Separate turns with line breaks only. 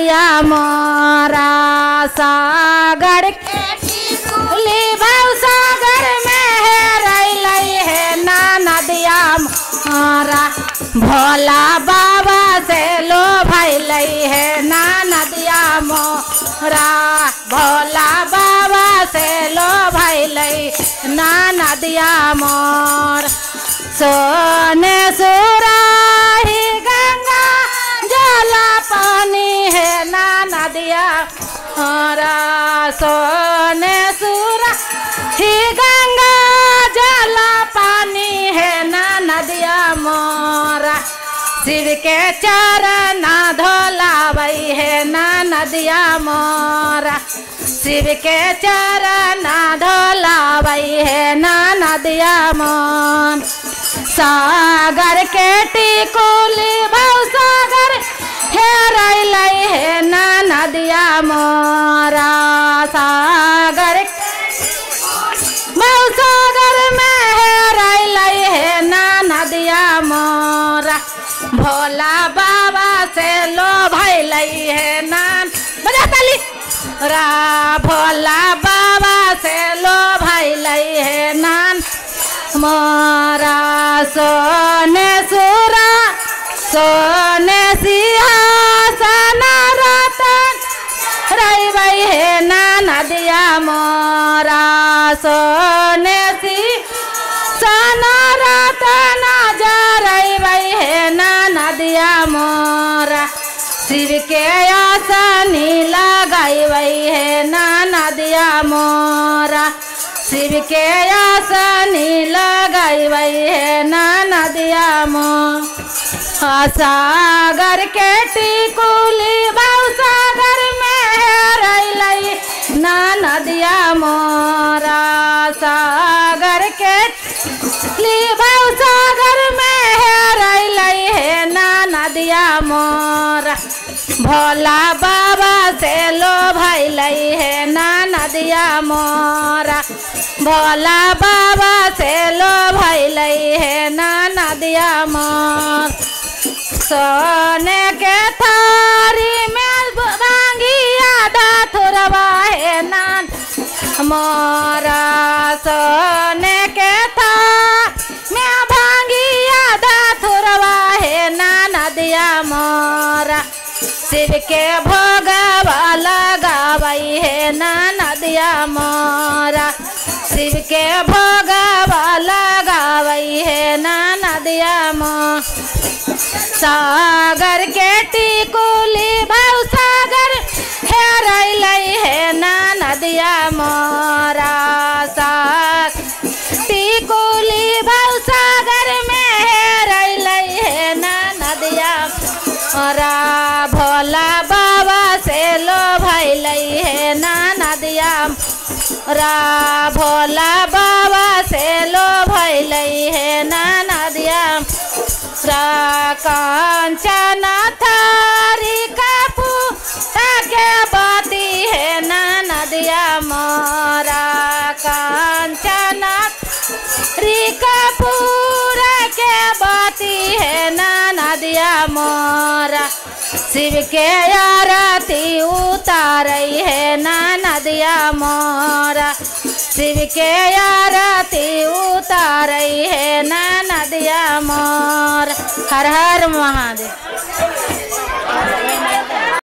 नदिया मोरा सागर के टिकुली भाव सागर में हेरैलै है ना नदिया मोरा भोला बाबा से लो भैलै है ना नदिया मोरा भोला बाबा से लो भैलै ना नदिया मोर सोने सुराही गंगा जला पानी है ना नदिया मोरा सोने सुराही गंगा जला पानी है ना नदिया मोरा शिव के चरण धोलावै है ना नदिया मोरा शिव के चरण धोलावै है ना नदिया मोर सागर के टिकुली भाव सागर हेरैलै है ना नदिया मोरा सागर भाव सागर में हेरैलै है ना नदिया मोरा भोला बाबा से लो भैलै है ना बजा ताली रा भोला बाबा से लो भैलै है ना मोरा सोने सुरा सोने सिंहासन रतन रैबै है ना नदिया मोरा सोने सिंहासन रतन जरैबै है ना नदिया मोरा शिव के आसनी लगैबै है ना नदिया मोरा शिव के आसनी लगैबै है ना नदिया मोरा सागर के टिकुली भाव सागर में हेरैलै ना नदिया मोरा सागर के टिकुली भाव सागर में हेरैलै है ना नदिया मोरा भोला बाबा से लो भैलै है ना नदिया मोरा भोला बाबा से लो भैलै है ना नदिया मोर सोने के थारी में भांगिया धतुरवा है ना मोरा सोने के थारी में भांगिया धतुरवा है ना नदिया मोरा शिव के भोगवा लगावै है ना नदिया मोरा शिव के भोगवा लगावै है ना नदिया मोर सागर के टिकुली भाव सागर हेरैलै है ना नदिया मोरा साग टिकुली भाव सागर में हेरैलै है ना नदिया मोरा भोला बाबा से लो भैलै है ना नदिया मोरा भोला बाबा से लो भैलै है ना नदिया मोरा कांचन थारी कपूर के बाती है ना नदिया मोरा कांचन थारी कपूर के बाती है ना नदिया मोरा शिव के आरती उतारै है ना नदिया मोरा शिव के आरती उतारै है ना नदिया मोर हर हर महादेव।